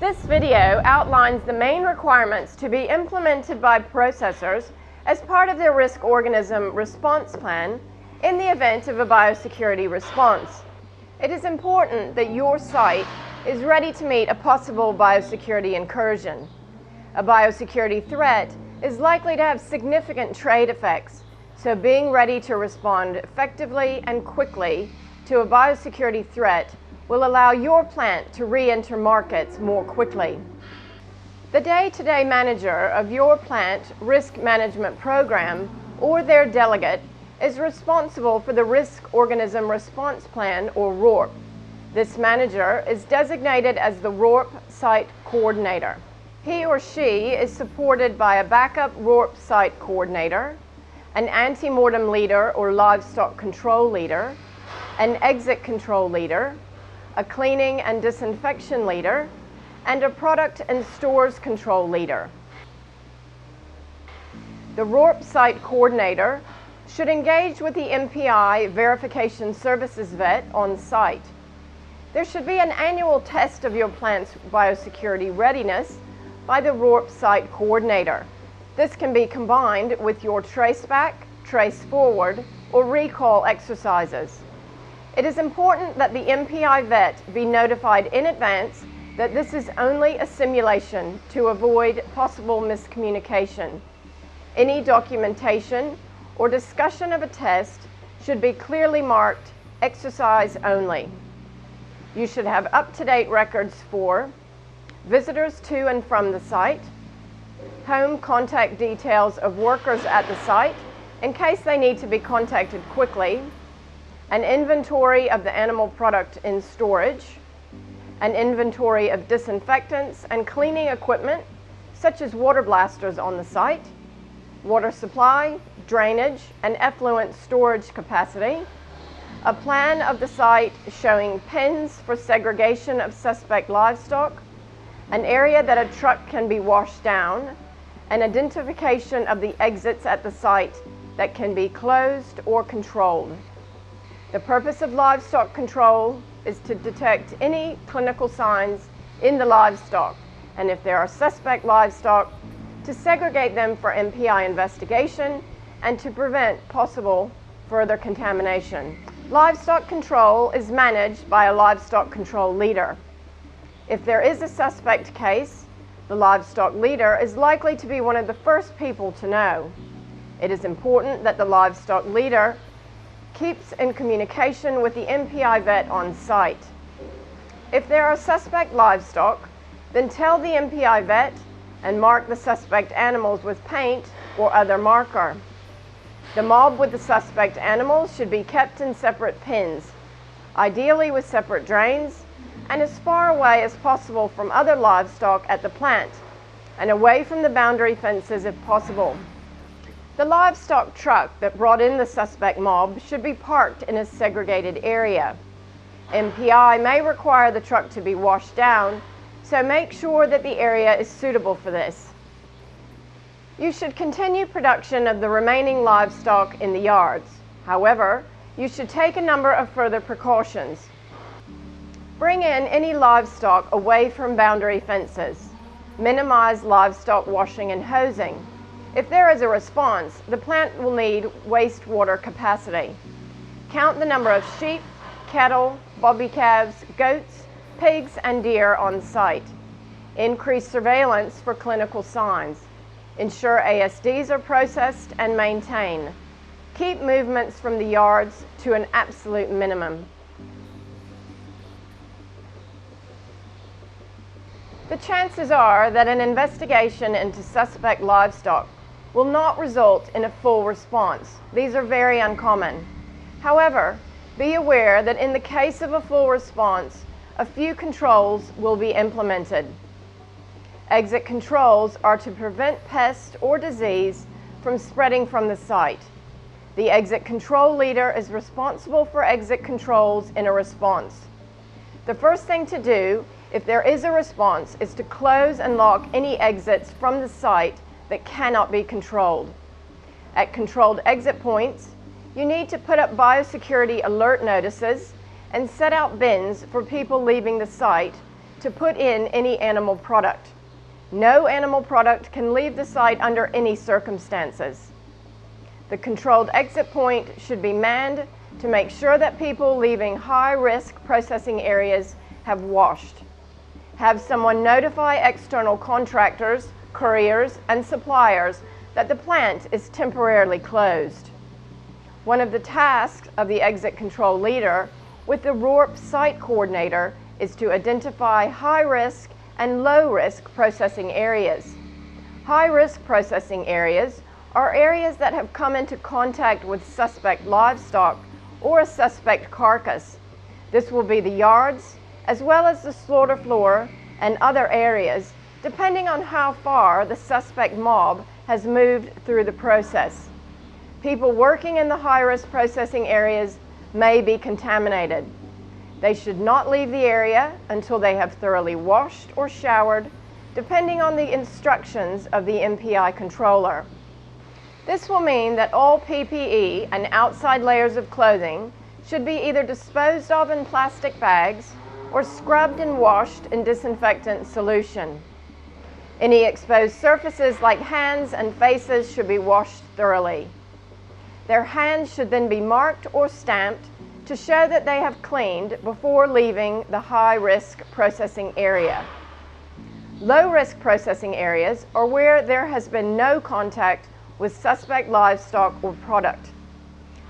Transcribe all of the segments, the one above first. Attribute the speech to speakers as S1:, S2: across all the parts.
S1: This video outlines the main requirements to be implemented by processors as part of their risk organism response plan in the event of a biosecurity response. It is important that your site is ready to meet a possible biosecurity incursion. A biosecurity threat is likely to have significant trade effects, so being ready to respond effectively and quickly to a biosecurity threat will allow your plant to re-enter markets more quickly. The day-to-day manager of your plant risk management program or their delegate is responsible for the Risk Organism Response Plan, or RORP. This manager is designated as the RORP Site Coordinator. He or she is supported by a backup RORP Site Coordinator, an anti-mortem leader or livestock control leader, an exit control leader, a cleaning and disinfection leader, and a product and stores control leader. The RORP Site Coordinator should engage with the MPI Verification Services vet on site. There should be an annual test of your plant's biosecurity readiness by the RORP Site Coordinator. This can be combined with your traceback, trace forward, or recall exercises. It is important that the MPI vet be notified in advance that this is only a simulation to avoid possible miscommunication. Any documentation or discussion of a test should be clearly marked exercise only. You should have up-to-date records for visitors to and from the site, home contact details of workers at the site in case they need to be contacted quickly, an inventory of the animal product in storage, an inventory of disinfectants and cleaning equipment such as water blasters on the site, water supply, drainage, and effluent storage capacity, a plan of the site showing pens for segregation of suspect livestock, an area that a truck can be washed down, an identification of the exits at the site that can be closed or controlled. The purpose of livestock control is to detect any clinical signs in the livestock, and if there are suspect livestock, to segregate them for MPI investigation and to prevent possible further contamination. Livestock control is managed by a livestock control leader. If there is a suspect case, the livestock leader is likely to be one of the first people to know. It is important that the livestock leader keeps in communication with the MPI vet on site. If there are suspect livestock, then tell the MPI vet and mark the suspect animals with paint or other marker. The mob with the suspect animals should be kept in separate pens, ideally with separate drains, and as far away as possible from other livestock at the plant, and away from the boundary fences if possible. The livestock truck that brought in the suspect mob should be parked in a segregated area. MPI may require the truck to be washed down, so make sure that the area is suitable for this. You should continue production of the remaining livestock in the yards. However, you should take a number of further precautions. Bring in any livestock away from boundary fences. Minimize livestock washing and hosing. If there is a response, the plant will need wastewater capacity. Count the number of sheep, cattle, bobby calves, goats, pigs, and deer on site. Increase surveillance for clinical signs. Ensure ASDs are processed and maintained. Keep movements from the yards to an absolute minimum. The chances are that an investigation into suspect livestock will not result in a full response. These are very uncommon. However, be aware that in the case of a full response, a few controls will be implemented. Exit controls are to prevent pest or disease from spreading from the site. The exit control leader is responsible for exit controls in a response. The first thing to do if there is a response is to close and lock any exits from the site that cannot be controlled. At controlled exit points, you need to put up biosecurity alert notices and set out bins for people leaving the site to put in any animal product. No animal product can leave the site under any circumstances. The controlled exit point should be manned to make sure that people leaving high-risk processing areas have washed. Have someone notify external contractors, couriers, and suppliers that the plant is temporarily closed. One of the tasks of the exit control leader with the RORP site coordinator is to identify high-risk and low-risk processing areas. High-risk processing areas are areas that have come into contact with suspect livestock or a suspect carcass. This will be the yards, as well as the slaughter floor and other areas, depending on how far the suspect mob has moved through the process. People working in the high-risk processing areas may be contaminated. They should not leave the area until they have thoroughly washed or showered, depending on the instructions of the MPI controller. This will mean that all PPE and outside layers of clothing should be either disposed of in plastic bags or scrubbed and washed in disinfectant solution. Any exposed surfaces like hands and faces should be washed thoroughly. Their hands should then be marked or stamped to show that they have cleaned before leaving the high-risk processing area. Low-risk processing areas are where there has been no contact with suspect livestock or product.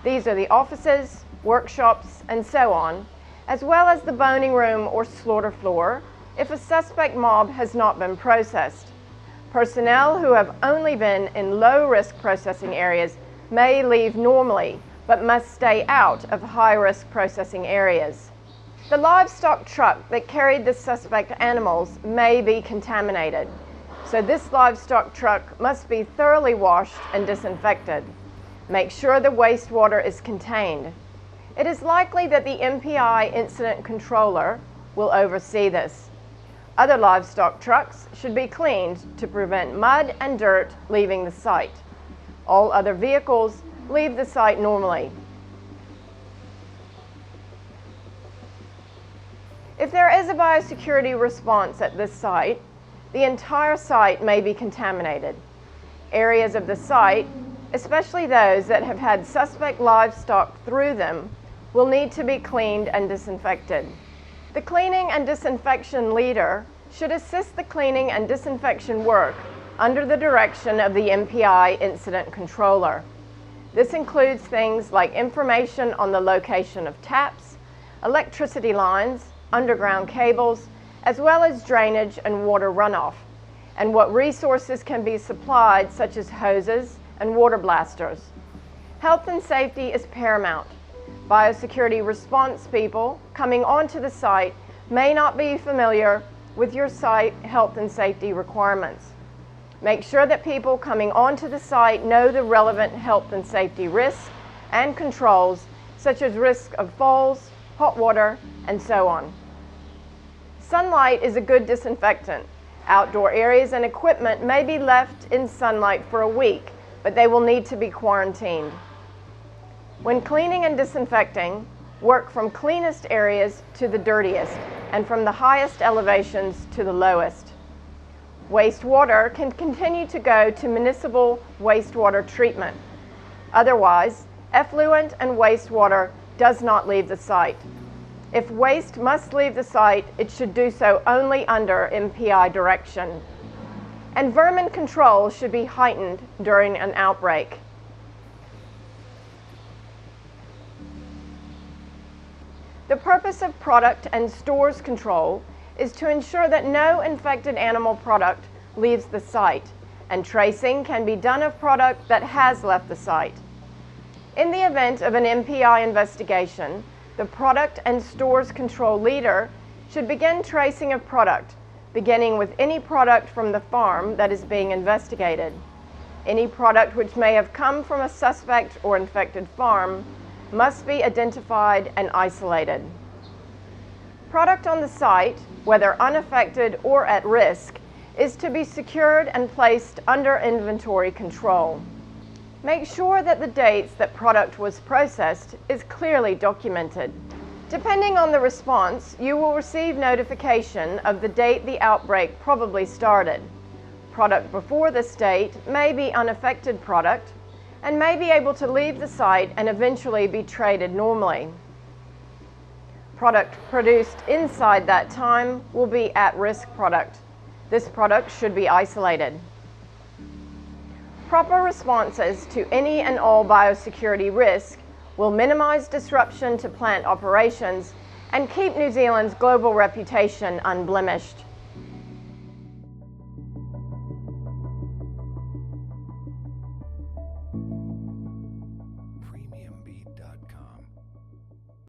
S1: These are the offices, workshops, and so on, as well as the boning room or slaughter floor if a suspect mob has not been processed. Personnel who have only been in low-risk processing areas may leave normally, but must stay out of high-risk processing areas. The livestock truck that carried the suspect animals may be contaminated, so this livestock truck must be thoroughly washed and disinfected. Make sure the wastewater is contained. It is likely that the MPI incident controller will oversee this. Other livestock trucks should be cleaned to prevent mud and dirt leaving the site. All other vehicles leave the site normally. If there is a biosecurity response at this site, the entire site may be contaminated. Areas of the site, especially those that have had suspect livestock through them, will need to be cleaned and disinfected. The cleaning and disinfection leader should assist the cleaning and disinfection work under the direction of the MPI incident controller. This includes things like information on the location of taps, electricity lines, underground cables, as well as drainage and water runoff, and what resources can be supplied, such as hoses and water blasters. Health and safety is paramount. Biosecurity response people coming onto the site may not be familiar with your site health and safety requirements. Make sure that people coming onto the site know the relevant health and safety risks and controls, such as risk of falls, hot water, and so on. Sunlight is a good disinfectant. Outdoor areas and equipment may be left in sunlight for a week, but they will need to be quarantined. When cleaning and disinfecting, work from cleanest areas to the dirtiest, and from the highest elevations to the lowest. Wastewater can continue to go to municipal wastewater treatment. Otherwise, effluent and wastewater does not leave the site. If waste must leave the site, it should do so only under MPI direction. And vermin control should be heightened during an outbreak. The purpose of product and stores control is to ensure that no infected animal product leaves the site, and tracing can be done of product that has left the site. In the event of an MPI investigation, the product and stores control leader should begin tracing of product, beginning with any product from the farm that is being investigated. Any product which may have come from a suspect or infected farm must be identified and isolated. Product on the site, whether unaffected or at risk, is to be secured and placed under inventory control. Make sure that the dates that product was processed is clearly documented. Depending on the response, you will receive notification of the date the outbreak probably started. Product before this date may be unaffected product and may be able to leave the site and eventually be traded normally. Product produced inside that time will be at-risk product. This product should be isolated. Proper responses to any and all biosecurity risk will minimize disruption to plant operations and keep New Zealand's global reputation unblemished.